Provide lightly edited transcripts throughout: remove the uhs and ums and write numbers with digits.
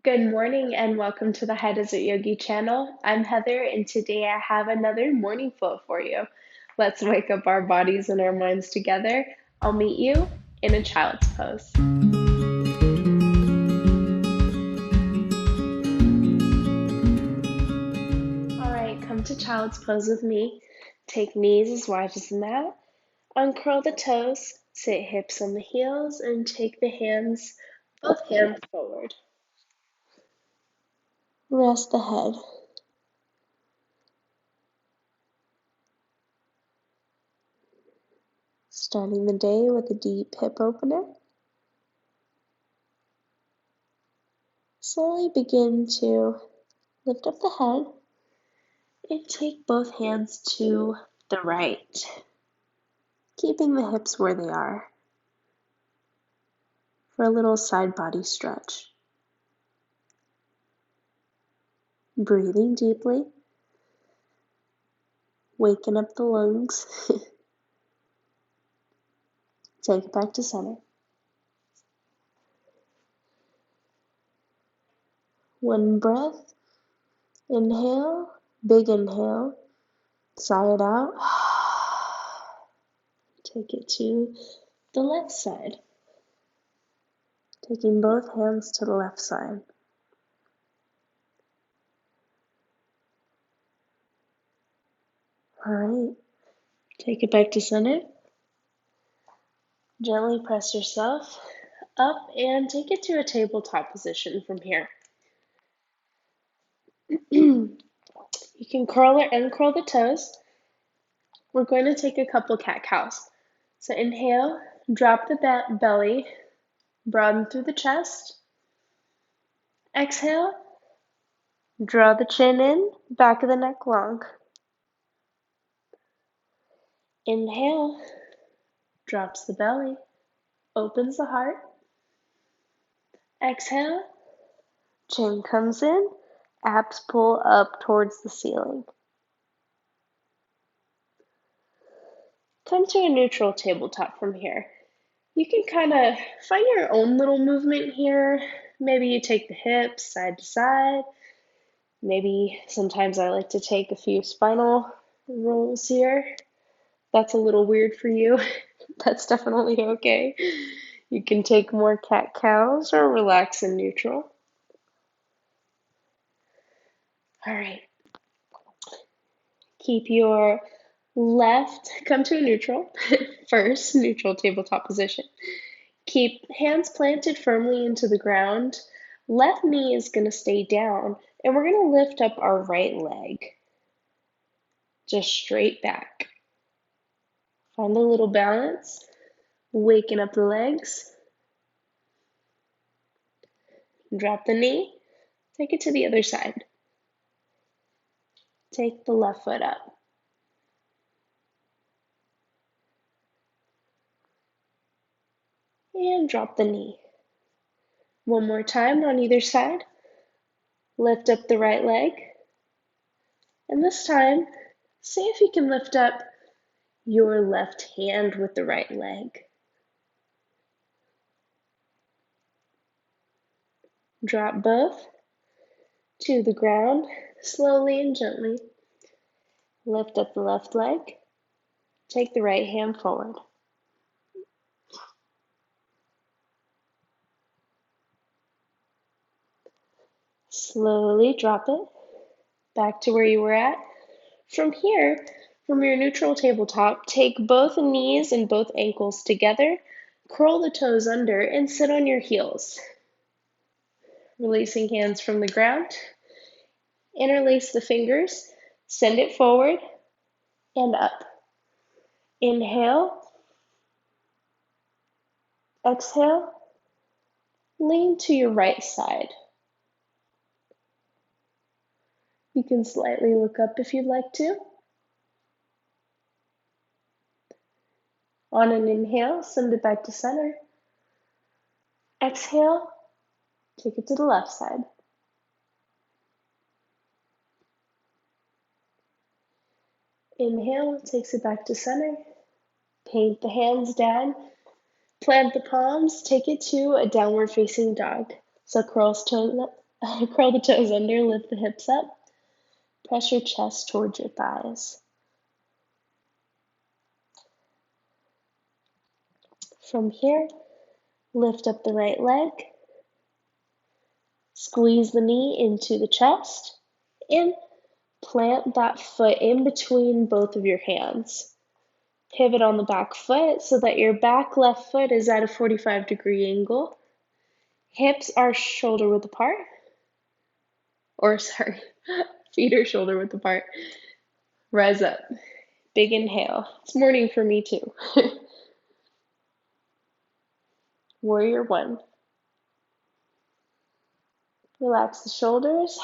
Good morning and welcome to the High Desert Yogi channel. I'm Heather and today I have another morning flow for you. Let's wake up our bodies and our minds together. I'll meet you in a child's pose. Alright, come to child's pose with me. Take knees as wide as the mat. Uncurl the toes, sit hips on the heels, and take both hands forward. Rest the head. Starting the day with a deep hip opener. Slowly begin to lift up the head and take both hands to the right, keeping the hips where they are for a little side body stretch. Breathing deeply, waking up the lungs. Take it back to center. One breath, inhale, big inhale, sigh it out. Take it to the left side, taking both hands to the left side. All right, take it back to center. Gently press yourself up and take it to a tabletop position from here. You can curl or uncurl the toes. We're going to take a couple cat-cows. So inhale, drop the belly, broaden through the chest. Exhale, draw the chin in, back of the neck long. Inhale, drops the belly, opens the heart. Exhale, chin comes in, abs pull up towards the ceiling. Come to a neutral tabletop from here. You can kind of find your own little movement here. Maybe you take the hips side to side. Maybe sometimes I like to take a few spinal rolls here. That's a little weird for you. That's definitely okay. You can take more cat-cows or relax in neutral. All right. Keep your come to a neutral first, neutral tabletop position. Keep hands planted firmly into the ground. Left knee is going to stay down, and we're going to lift up our right leg. Just straight back. Find a little balance. Waking up the legs. Drop the knee. Take it to the other side. Take the left foot up. And drop the knee. One more time on either side. Lift up the right leg. And this time, see if you can lift up your left hand with the right leg. Drop both to the ground, slowly and gently. Lift up the left leg. Take the right hand forward. Slowly drop it back to where you were at. From here, from your neutral tabletop, take both knees and both ankles together, curl the toes under, and sit on your heels. Releasing hands from the ground. Interlace the fingers, send it forward and up. Inhale, exhale, lean to your right side. You can slightly look up if you'd like to. On an inhale, send it back to center. Exhale, take it to the left side. Inhale, takes it back to center. Paint the hands down. Plant the palms, take it to a downward facing dog. So curls to Curl the toes under, lift the hips up. Press your chest towards your thighs. From here, lift up the right leg. Squeeze the knee into the chest. And plant that foot in between both of your hands. Pivot on the back foot so that your back left foot is at a 45-degree angle. Hips are shoulder width apart. Feet are shoulder width apart. Rise up. Big inhale. It's morning for me too. Warrior one. Relax the shoulders.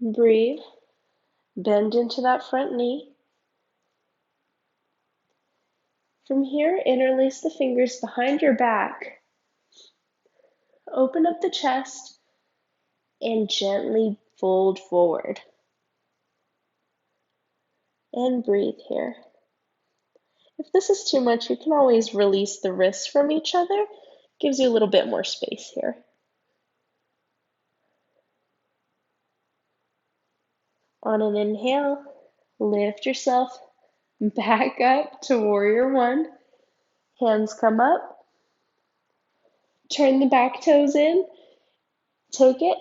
Breathe. Bend into that front knee. From here, interlace the fingers behind your back. Open up the chest and gently fold forward. And breathe here. If this is too much, you can always release the wrists from each other. Gives you a little bit more space here. On an inhale, lift yourself back up to warrior one. Hands come up. Turn the back toes in. Take it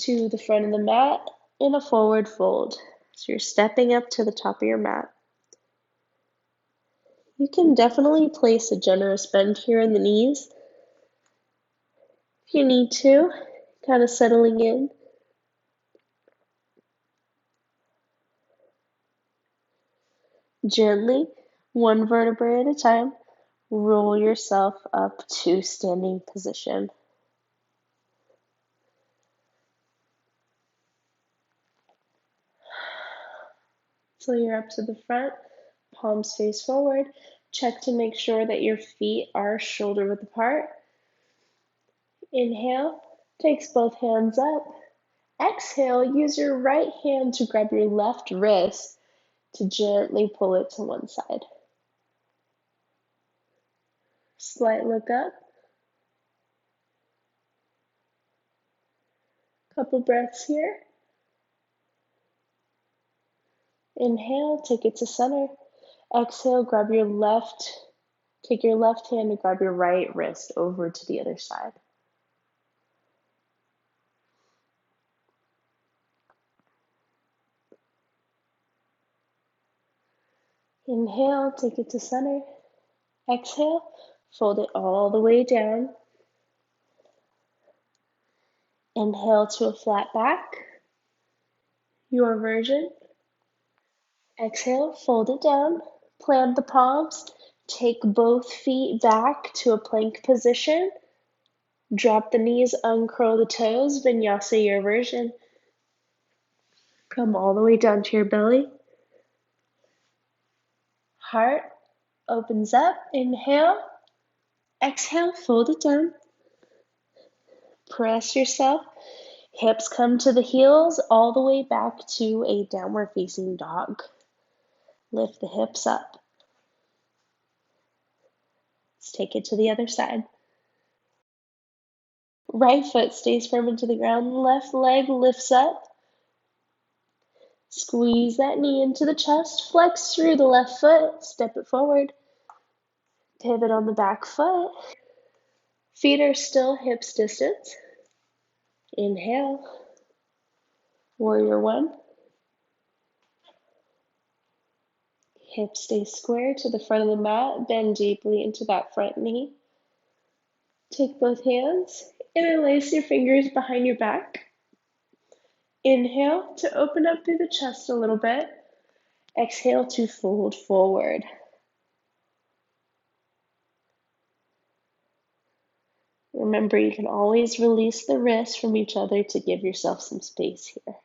to the front of the mat in a forward fold. So you're stepping up to the top of your mat. You can definitely place a generous bend here in the knees if you need to, kind of settling in. Gently, one vertebrae at a time, roll yourself up to standing position. So you're up to the front, palms face forward. Check to make sure that your feet are shoulder width apart. Inhale, takes both hands up. Exhale, use your right hand to grab your left wrist to gently pull it to one side. Slight look up. Couple breaths here. Inhale, take it to center. Exhale, take your left hand and grab your right wrist over to the other side. Inhale, take it to center. Exhale, fold it all the way down. Inhale to a flat back, your version. Exhale, fold it down. Plant the palms. Take both feet back to a plank position. Drop the knees, uncurl the toes, vinyasa your version. Come all the way down to your belly. Heart opens up. Inhale. Exhale, fold it down. Press yourself. Hips come to the heels, all the way back to a downward facing dog. Lift the hips up. Let's take it to the other side. Right foot stays firm into the ground. Left leg lifts up. Squeeze that knee into the chest. Flex through the left foot. Step it forward. Pivot on the back foot. Feet are still hips distance. Inhale. Warrior one. Hips stay square to the front of the mat. Bend deeply into that front knee. Take both hands. Interlace your fingers behind your back. Inhale to open up through the chest a little bit. Exhale to fold forward. Remember, you can always release the wrists from each other to give yourself some space here.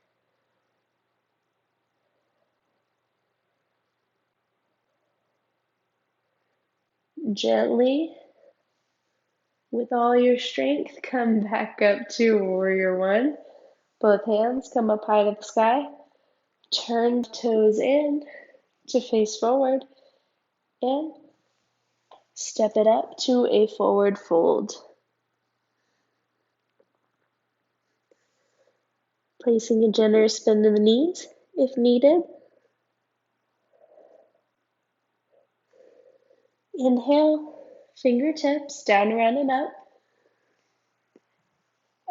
Gently, with all your strength, come back up to warrior one. Both hands come up high to the sky. Turn toes in to face forward and step it up to a forward fold. Placing a generous bend in the knees if needed. Inhale, fingertips down, around, and up.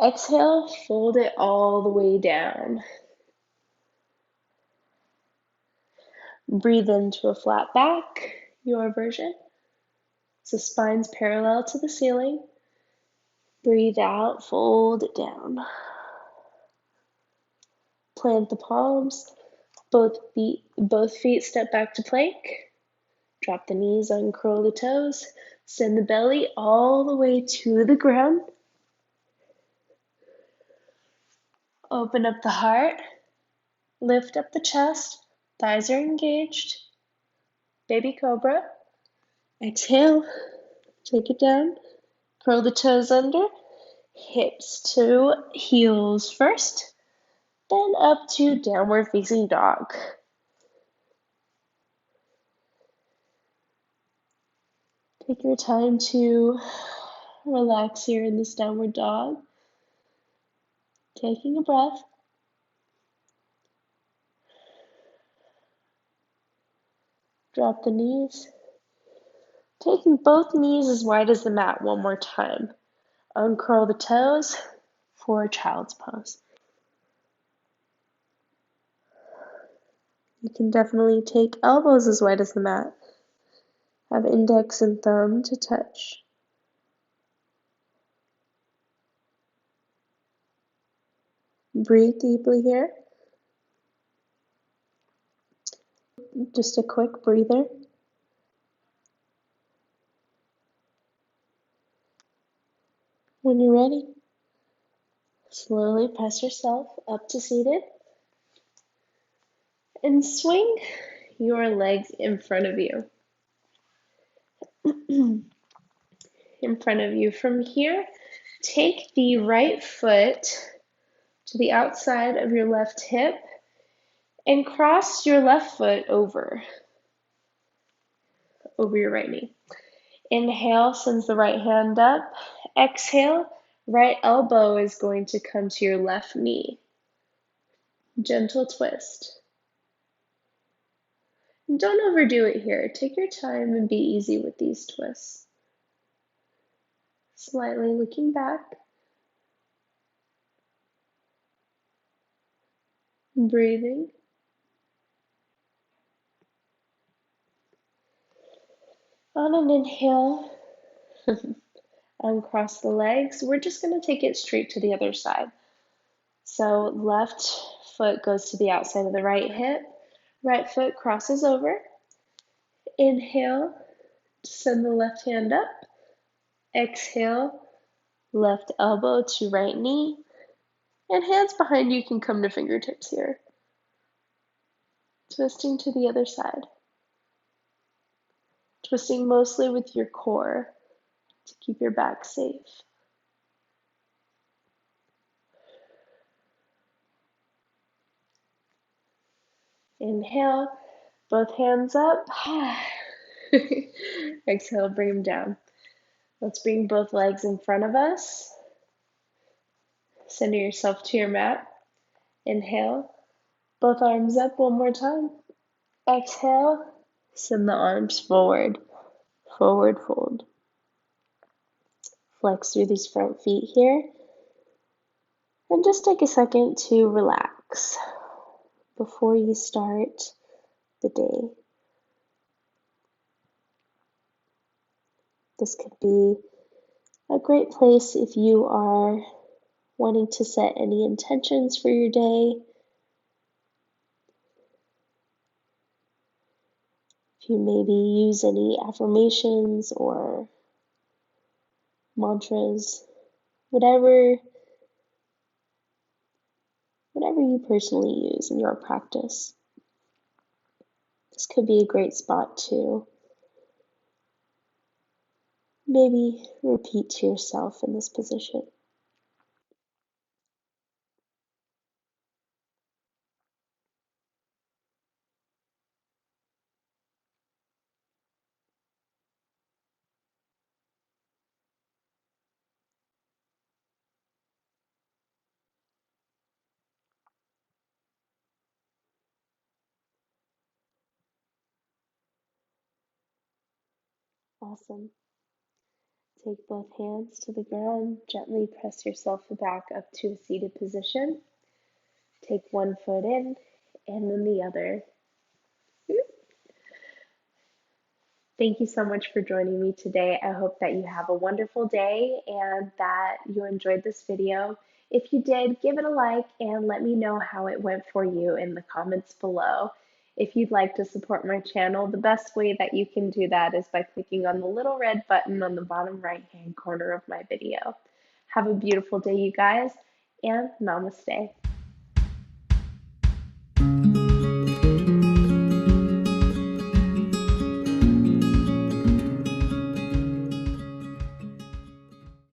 Exhale, fold it all the way down. Breathe into a flat back, your version. So spine's parallel to the ceiling. Breathe out, fold it down. Plant the palms, both feet step back to plank. Drop the knees, uncurl the toes. Send the belly all the way to the ground. Open up the heart. Lift up the chest. Thighs are engaged. Baby cobra. Exhale. Take it down. Curl the toes under. Hips to heels first. Then up to downward facing dog. Take your time to relax here in this downward dog. Taking a breath. Drop the knees. Taking both knees as wide as the mat one more time. Uncurl the toes for child's pose. You can definitely take elbows as wide as the mat. Have index and thumb to touch. Breathe deeply here. Just a quick breather. When you're ready, slowly press yourself up to seated and swing your legs in front of you. In front of you. From here, take the right foot to the outside of your left hip and cross your left foot over your right knee. Inhale, sends the right hand up. Exhale, right elbow is going to come to your left knee. Gentle twist. And don't overdo it here. Take your time and be easy with these twists. Slightly looking back. Breathing. On an inhale, uncross the legs. We're just going to take it straight to the other side. So left foot goes to the outside of the right hip. Right foot crosses over. Inhale, send the left hand up. Exhale, left elbow to right knee. And hands behind you can come to fingertips here. Twisting to the other side. Twisting mostly with your core to keep your back safe. Inhale, both hands up. Exhale, bring them down. Let's bring both legs in front of us. Center yourself to your mat. Inhale, both arms up one more time. Exhale, send the arms forward. Forward fold. Flex through these front feet here. And just take a second to relax before you start the day. This could be a great place if you are wanting to set any intentions for your day. If you maybe use any affirmations or mantras, whatever you personally use in your practice. This could be a great spot to maybe repeat to yourself in this position. Awesome. Take both hands to the ground. Gently press yourself back up to a seated position. Take one foot in and then the other. Thank you so much for joining me today. I hope that you have a wonderful day and that you enjoyed this video. If you did, give it a like and let me know how it went for you in the comments below. If you'd like to support my channel, the best way that you can do that is by clicking on the little red button on the bottom right-hand corner of my video. Have a beautiful day, you guys, and namaste.